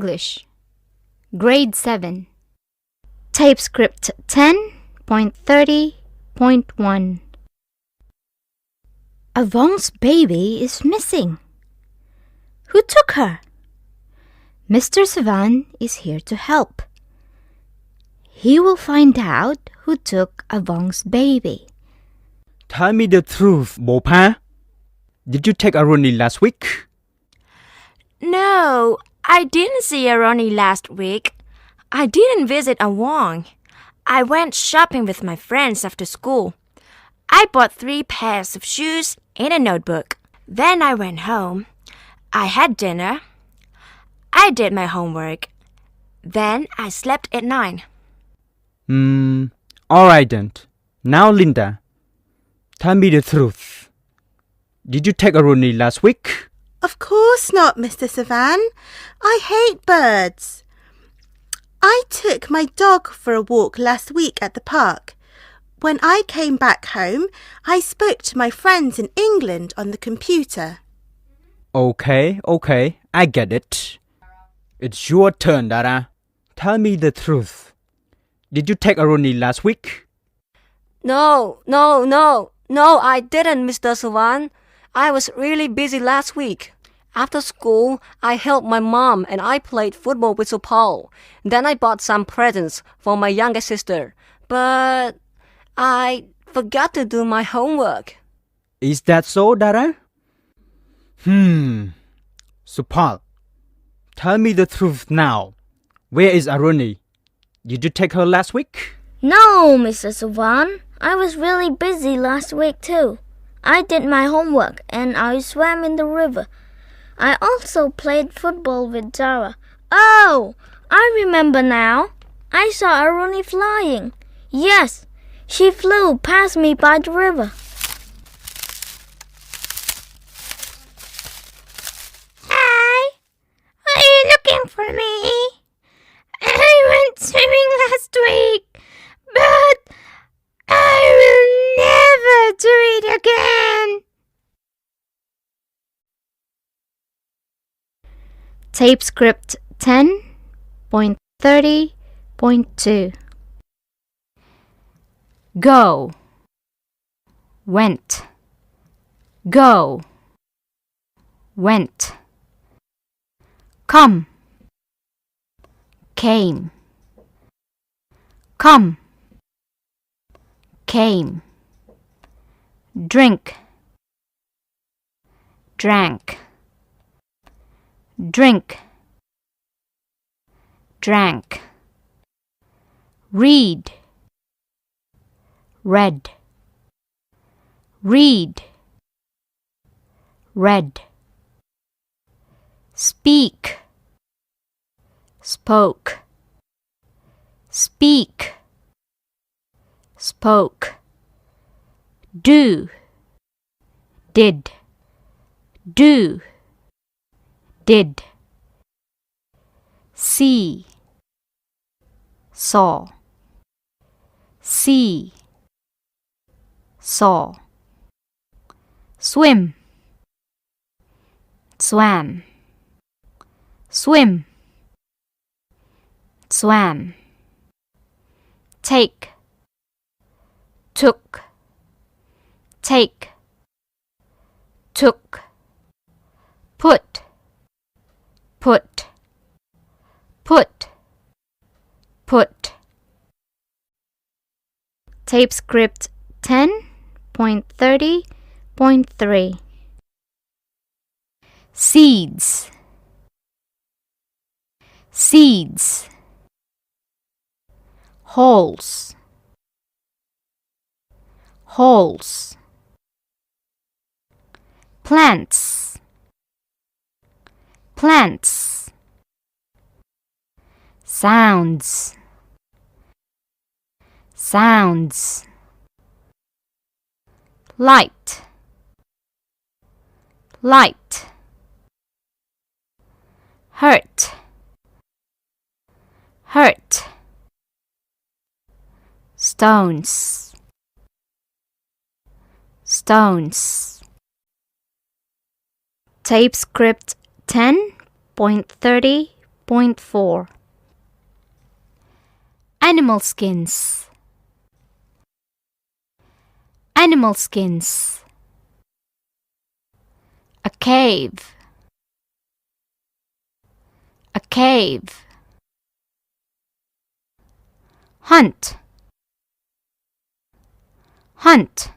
English, Grade 7. Tape script 10.30.1. Yvonne's baby is missing. Who took her? Mr. Savan is here to help. He will find out who took Yvonne's baby. Tell me the truth, Bopa. Did you take Aruni last week? No, I didn't see Aroni last week. I didn't visit Awong. I went shopping with my friends after school. I bought 3 pairs of shoes and a notebook. Then I went home. I had dinner. I did my homework. Then I slept at 9. Alright then. Now, Linda, tell me the truth. Did you take Aruni last week? Of course not, Mr. Savan. I hate birds. I took my dog for a walk last week at the park. When I came back home, I spoke to my friends in England on the computer. Okay, I get it. It's your turn, Dara. Tell me the truth. Did you take Aruni last week? No, I didn't, Mr. Savan. I was really busy last week. After school, I helped my mom and I played football with Supal. Then I bought some presents for my younger sister. But I forgot to do my homework. Is that so, Dara? Supal, tell me the truth now. Where is Aruni? Did you take her last week? No, Mr. Savan. I was really busy last week too. I did my homework and I swam in the river. I also played football with Zara. Oh, I remember now. I saw Aruni flying. Yes, she flew past me by the river. Hi, are you looking for me? I went swimming last week, but I will never do it again. Tape script 10.30.2. Go, went, go, went. Come, came, come, came. Drink, drank, drink, drank. Read, read, read, read. Speak, spoke, speak, spoke. Do, did, do, did. See, saw, see, saw. Swim, swam, swim, swam. Take, took, take, took. Put, put, put, put. Tape script 10.30.3. Seeds, seeds. Holes, holes. Plants, plants. Sounds, sounds. Light, light. Hurt, hurt. Stones, stones. Tape script 10.30.4. 6.4 Animal skins. Animal skins. A cave. A cave. Hunt. Hunt.